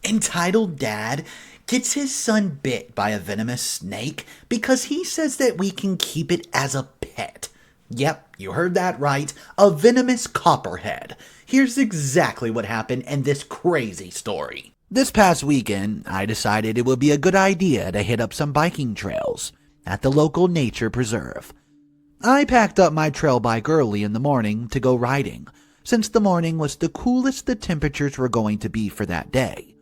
Entitled Dad gets his son bit by a venomous snake because he says that we can keep it as a pet. Yep, you heard that right, a venomous copperhead. Here's exactly what happened in this crazy story. This past weekend, I decided it would be a good idea to hit up some biking trails at the local nature preserve. I packed up my trail bike early in the morning to go riding, since the morning was the coolest the temperatures were going to be for that day.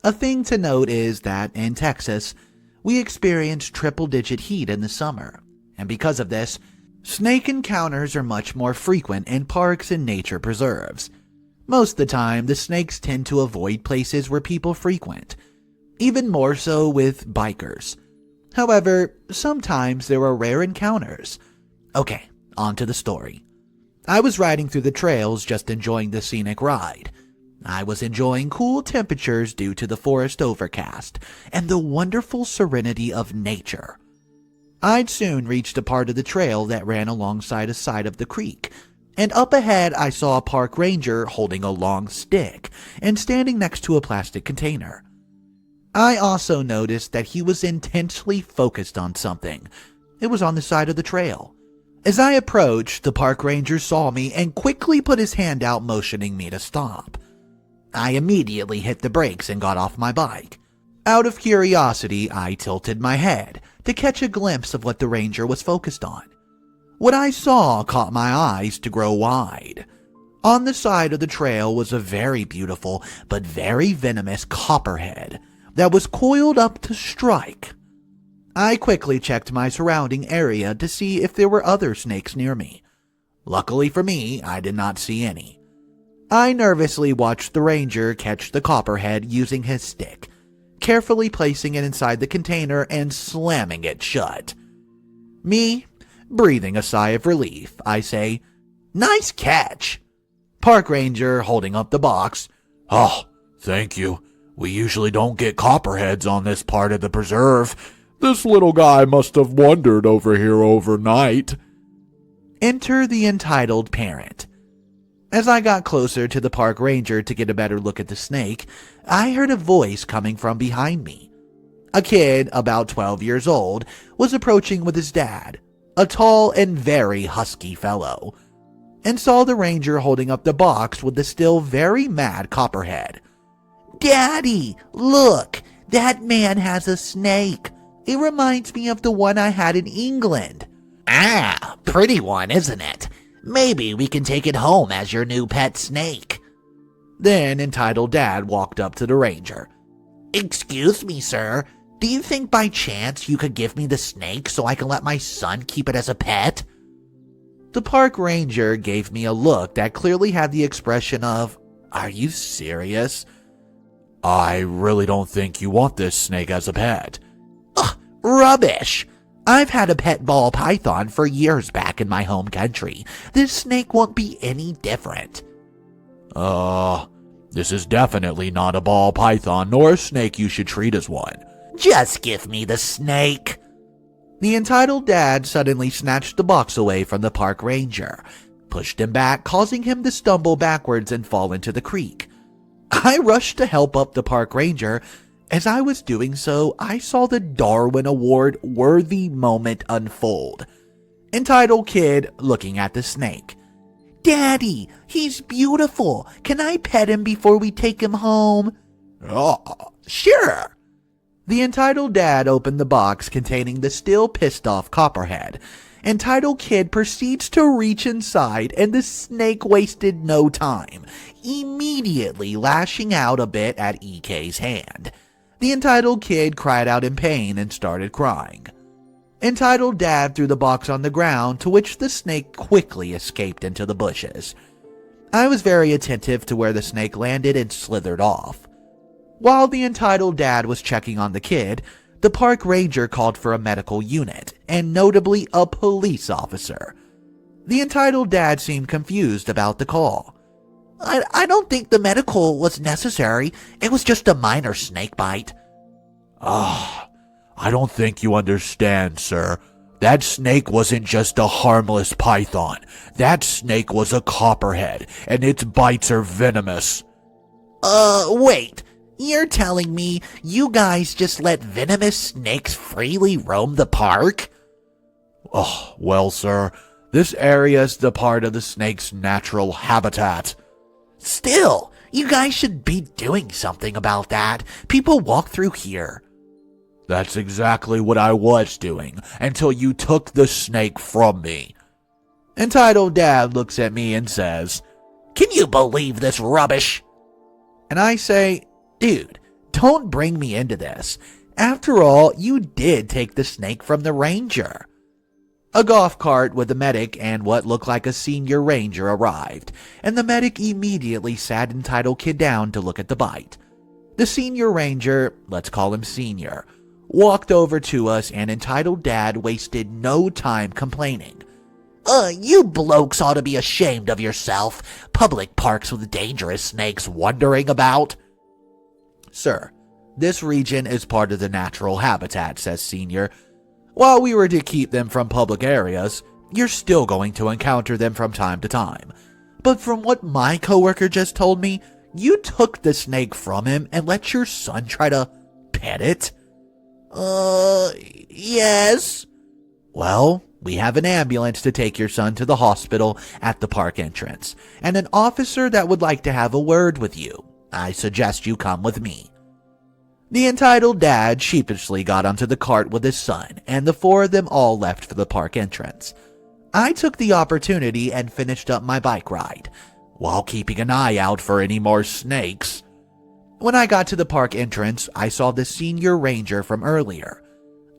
A thing to note is that in Texas, we experience triple-digit heat in the summer, and because of this, snake encounters are much more frequent in parks and nature preserves. Most of the time, the snakes tend to avoid places where people frequent, even more so with bikers. However, sometimes there are rare encounters. Okay, on to the story. I was riding through the trails just enjoying the scenic ride. I was enjoying cool temperatures due to the forest overcast and the wonderful serenity of nature. I'd soon reached a part of the trail that ran alongside a side of the creek, and up ahead I saw a park ranger holding a long stick and standing next to a plastic container. I also noticed that he was intensely focused on something. It was on the side of the trail. As I approached, the park ranger saw me and quickly put his hand out motioning me to stop. I immediately hit the brakes and got off my bike. Out of curiosity, I tilted my head to catch a glimpse of what the ranger was focused on. What I saw caught my eyes to grow wide. On the side of the trail was a very beautiful but very venomous copperhead that was coiled up to strike. I quickly checked my surrounding area to see if there were other snakes near me. Luckily for me, I did not see any. I nervously watched the ranger catch the copperhead using his stick, carefully placing it inside the container and slamming it shut. Me, breathing a sigh of relief, I say, "Nice catch." Park ranger holding up the box, "Oh, thank you. We usually don't get copperheads on this part of the preserve. This little guy must have wandered over here overnight." Enter the entitled parent. As I got closer to the park ranger to get a better look at the snake, I heard a voice coming from behind me. A kid, about 12 years old, was approaching with his dad, a tall and very husky fellow, and saw the ranger holding up the box with the still very mad copperhead. "Daddy, look, that man has a snake. It reminds me of the one I had in England." "Ah, pretty one, isn't it? Maybe we can take it home as your new pet snake." Then entitled dad walked up to the ranger. "Excuse me, sir. Do you think by chance you could give me the snake so I can let my son keep it as a pet?" The park ranger gave me a look that clearly had the expression of, "Are you serious?" "I really don't think you want this snake as a pet." "Ugh, rubbish! I've had a pet ball python for years back in my home country. This snake won't be any different." This is definitely not a ball python nor a snake you should treat as one." "Just give me the snake." The entitled dad suddenly snatched the box away from the park ranger, pushed him back, causing him to stumble backwards and fall into the creek. I rushed to help up the park ranger. As I was doing so, I saw the Darwin Award-worthy moment unfold. Entitled kid looking at the snake. "Daddy, he's beautiful. Can I pet him before we take him home?" "Oh, "Sure." The entitled dad opened the box containing the still pissed off copperhead. Entitled kid proceeds to reach inside, and the snake wasted no time, immediately lashing out a bit at EK's hand. The entitled kid cried out in pain and started crying. Entitled dad threw the box on the ground, to which the snake quickly escaped into the bushes. I was very attentive to where the snake landed and slithered off. While the entitled dad was checking on the kid, the park ranger called for a medical unit, and notably a police officer. The entitled dad seemed confused about the call. I don't think the medical was necessary. It was just a minor snake bite." I don't think you understand, sir. That snake wasn't just a harmless python. That snake was a copperhead, and its bites are venomous." Wait. You're telling me you guys just let venomous snakes freely roam the park? Oh, well, sir, this area is the part of the snake's natural habitat. Still, you guys should be doing something about that. People walk through here. That's exactly what I was doing until you took the snake from me. Entitled Dad looks at me and says, Can you believe this rubbish? And I say, Dude, don't bring me into this. After all, you did take the snake from the ranger. A golf cart with a medic and what looked like a senior ranger arrived, and the medic immediately sat Entitled Kid down to look at the bite. The senior ranger, let's call him Senior, walked over to us, and Entitled Dad wasted no time complaining. You blokes ought to be ashamed of yourself. Public parks with dangerous snakes wandering about. Sir, this region is part of the natural habitat, says Senior. While we were to keep them from public areas, you're still going to encounter them from time to time. But from what my coworker just told me, you took the snake from him and let your son try to pet it? Yes. Well, we have an ambulance to take your son to the hospital at the park entrance, and an officer that would like to have a word with you. I suggest you come with me. The Entitled Dad sheepishly got onto the cart with his son, and the four of them all left for the park entrance. I took the opportunity and finished up my bike ride, while keeping an eye out for any more snakes. When I got to the park entrance, I saw the senior ranger from earlier.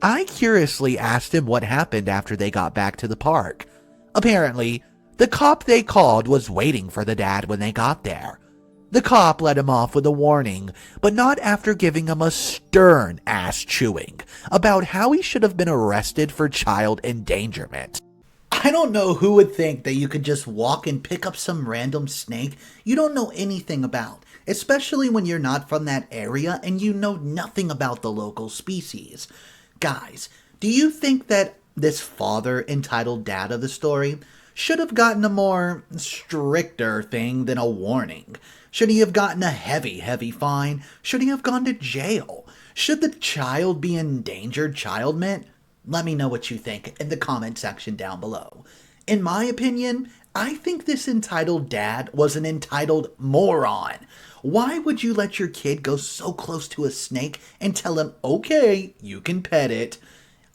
I curiously asked him what happened after they got back to the park. Apparently, the cop they called was waiting for the dad when they got there. The cop let him off with a warning, but not after giving him a stern ass chewing about how he should have been arrested for child endangerment. I don't know who would think that you could just walk and pick up some random snake you don't know anything about, especially when you're not from that area and you know nothing about the local species. Guys, do you think that this father, Entitled Dad of the story, should have gotten a more stricter thing than a warning? Should he have gotten a heavy fine? Should he have gone to jail? Should the child be endangered child mint? Let me know what you think in the comment section down below. In my opinion, I think this Entitled Dad was an entitled moron. Why would you let your kid go so close to a snake and tell him, okay, you can pet it?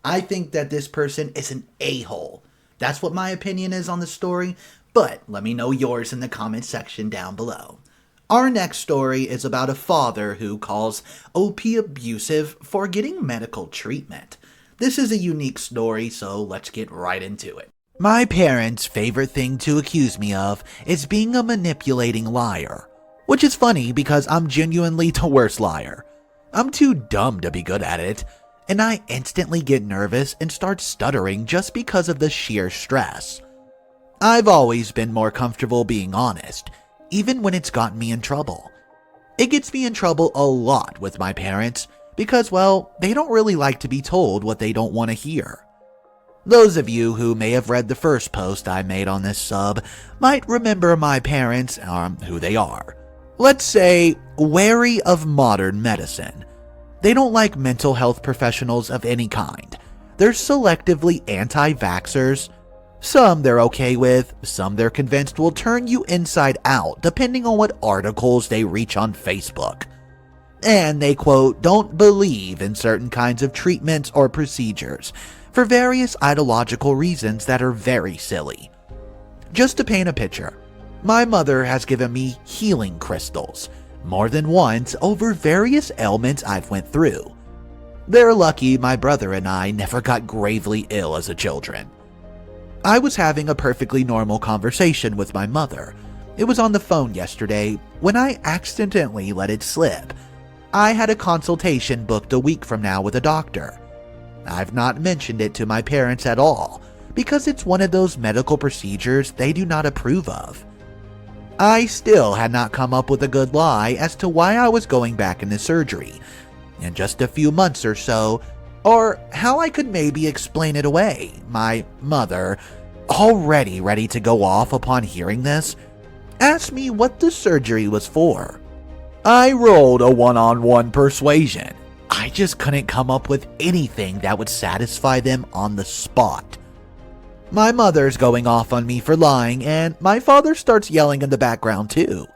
I think that this person is an a-hole. That's what my opinion is on the story, but let me know yours in the comment section down below. Our next story is about a father who calls OP abusive for getting medical treatment. This is a unique story, so let's get right into it. My parents' favorite thing to accuse me of is being a manipulating liar. Which is funny because I'm genuinely the worst liar. I'm too dumb to be good at it, and I instantly get nervous and start stuttering just because of the sheer stress. I've always been more comfortable being honest, even when it's gotten me in trouble. It gets me in trouble a lot with my parents because, well, they don't really like to be told what they don't want to hear. Those of you who may have read the first post I made on this sub might remember my parents, who they are. Let's say, wary of modern medicine. They don't like mental health professionals of any kind. They're selectively anti-vaxxers. Some they're okay with, some they're convinced will turn you inside out depending on what articles they reach on Facebook. And they, quote, don't believe in certain kinds of treatments or procedures for various ideological reasons that are very silly. Just to paint a picture, my mother has given me healing crystals more than once over various ailments I've went through. They're lucky my brother and I never got gravely ill as a children. I was having a perfectly normal conversation with my mother. It was on the phone yesterday when I accidentally let it slip. I had a consultation booked a week from now with a doctor. I've not mentioned it to my parents at all because it's one of those medical procedures they do not approve of. I still had not come up with a good lie as to why I was going back into surgery in just a few months or so, or how I could maybe explain it away. My mother, already ready to go off upon hearing this, asked me what the surgery was for. I rolled a one-on-one persuasion. I just couldn't come up with anything that would satisfy them on the spot. My mother's going off on me for lying, and my father starts yelling in the background too.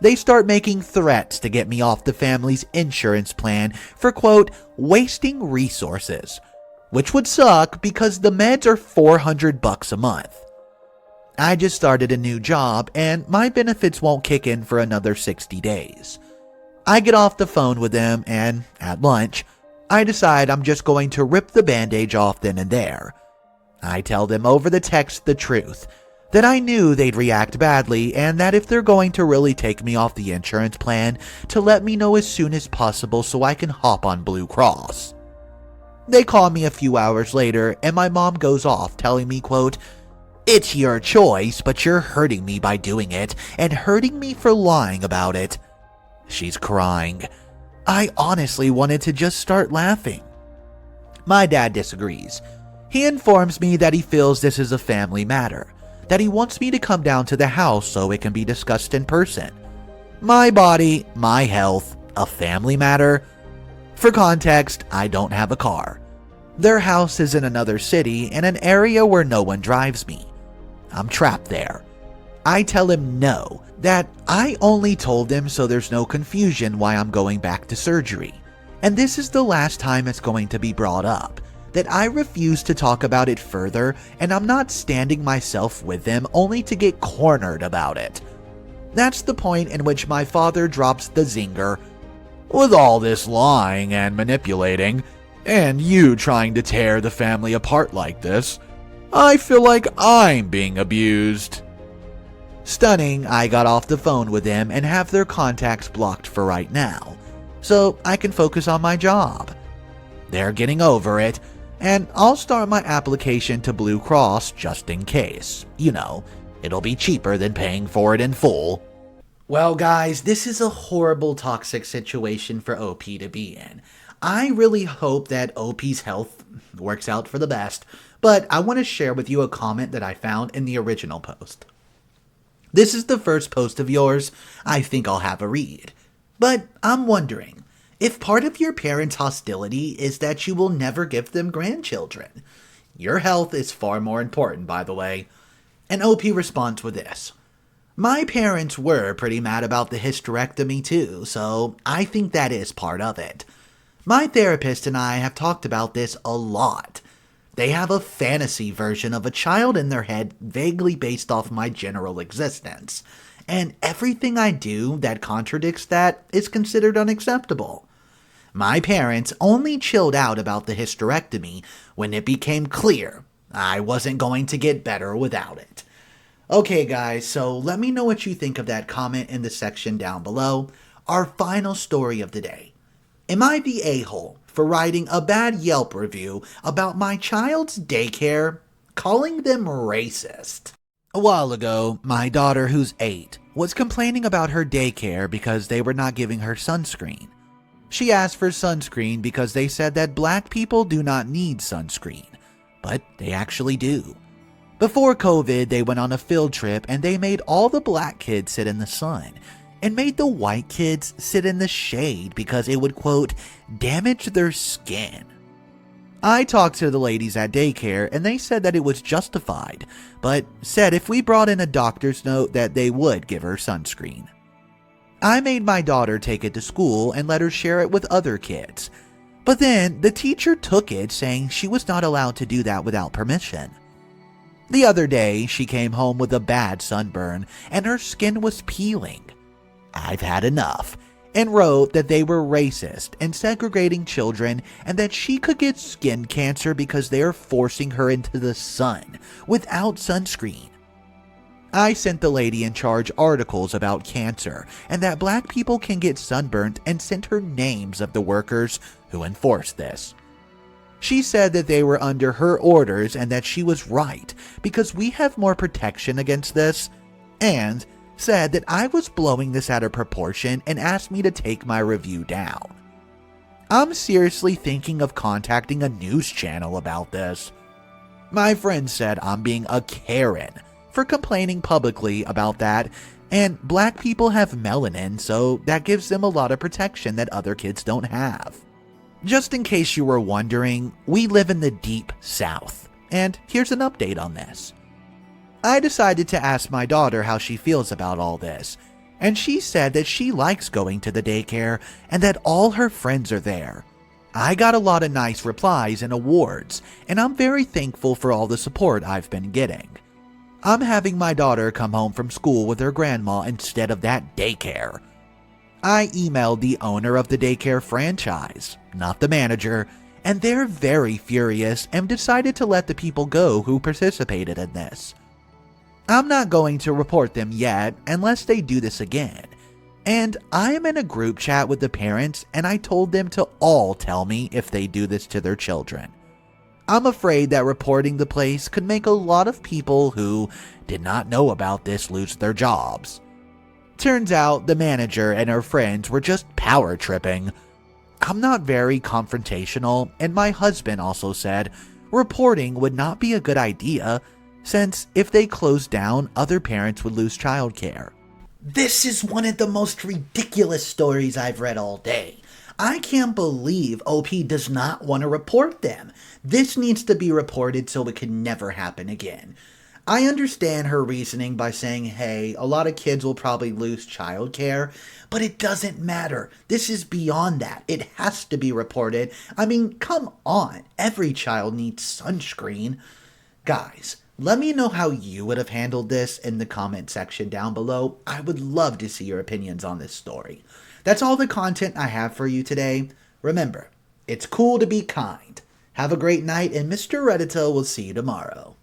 They start making threats to get me off the family's insurance plan for, quote, wasting resources, which would suck because the meds are $400 a month. I just started a new job and my benefits won't kick in for another 60 days. I get off the phone with them and, at lunch, I decide I'm just going to rip the bandage off then and there. I tell them over the text the truth, that I knew they'd react badly and that if they're going to really take me off the insurance plan, to let me know as soon as possible so I can hop on Blue Cross. They call me a few hours later and my mom goes off telling me, quote, it's your choice, but you're hurting me by doing it and hurting me for lying about it. She's crying. I honestly wanted to just start laughing. My dad disagrees. He informs me that he feels this is a family matter, that he wants me to come down to the house so it can be discussed in person. My body, my health, a family matter? For context, I don't have a car. Their house is in another city in an area where no one drives me. I'm trapped there. I tell him no, that I only told him so there's no confusion why I'm going back to surgery. And this is the last time it's going to be brought up, that I refuse to talk about it further and I'm not standing myself with them only to get cornered about it. That's the point in which my father drops the zinger. With all this lying and manipulating, and you trying to tear the family apart like this, I feel like I'm being abused. Stunning, I got off the phone with them and have their contacts blocked for right now, so I can focus on my job. They're getting over it, and I'll start my application to Blue Cross just in case. You know, it'll be cheaper than paying for it in full. Well, guys, this is a horrible, toxic situation for OP to be in. I really hope that OP's health works out for the best, but I want to share with you a comment that I found in the original post. This is the first post of yours I think I'll have a read. But I'm wondering, if part of your parents' hostility is that you will never give them grandchildren. Your health is far more important, by the way. And OP responds with this. My parents were pretty mad about the hysterectomy too, so I think that is part of it. My therapist and I have talked about this a lot. They have a fantasy version of a child in their head vaguely based off my general existence, and everything I do that contradicts that is considered unacceptable. My parents only chilled out about the hysterectomy when it became clear I wasn't going to get better without it. Okay guys, so let me know what you think of that comment in the section down below. Our final story of the day. Am I the a-hole for writing a bad Yelp review about my child's daycare, calling them racist? A while ago, my daughter, who's 8, was complaining about her daycare because they were not giving her sunscreen. She asked for sunscreen because they said that black people do not need sunscreen, but they actually do. Before COVID, they went on a field trip and they made all the black kids sit in the sun and made the white kids sit in the shade because it would, quote, damage their skin. I talked to the ladies at daycare and they said that it was justified, but said if we brought in a doctor's note that they would give her sunscreen. I made my daughter take it to school and let her share it with other kids, but then the teacher took it saying she was not allowed to do that without permission. The other day, she came home with a bad sunburn and her skin was peeling. I've had enough, and wrote that they were racist and segregating children and that she could get skin cancer because they are forcing her into the sun without sunscreen. I sent the lady in charge articles about cancer and that black people can get sunburnt and sent her names of the workers who enforced this. She said that they were under her orders and that she was right because we have more protection against this, and said that I was blowing this out of proportion and asked me to take my review down. I'm seriously thinking of contacting a news channel about this. My friend said I'm being a Karen for complaining publicly about that And black people have melanin, so that gives them a lot of protection that other kids don't have. Just in case you were wondering, we live in the deep south, and here's an update on this. I decided to ask my daughter how she feels about all this, and she said that she likes going to the daycare and that all her friends are there. I got a lot of nice replies and awards, and I'm very thankful for all the support I've been getting. I'm having my daughter come home from school with her grandma instead of that daycare. I emailed the owner of the daycare franchise, not the manager, and they're very furious and decided to let the people go who participated in this. I'm not going to report them yet unless they do this again, and I am in a group chat with the parents and I told them to all tell me if they do this to their children. I'm afraid that reporting the place could make a lot of people who did not know about this lose their jobs. Turns out the manager and her friends were just power tripping. I'm not very confrontational, and my husband also said reporting would not be a good idea since if they closed down, other parents would lose childcare. This is one of the most ridiculous stories I've read all day. I can't believe OP does not want to report them. This needs to be reported so it can never happen again. I understand her reasoning by saying, hey, a lot of kids will probably lose childcare, but it doesn't matter. This is beyond that. It has to be reported. I mean, come on. Every child needs sunscreen. Guys, let me know how you would have handled this in the comment section down below. I would love to see your opinions on this story. That's all the content I have for you today. Remember, it's cool to be kind. Have a great night, and Mr. Reddito will see you tomorrow.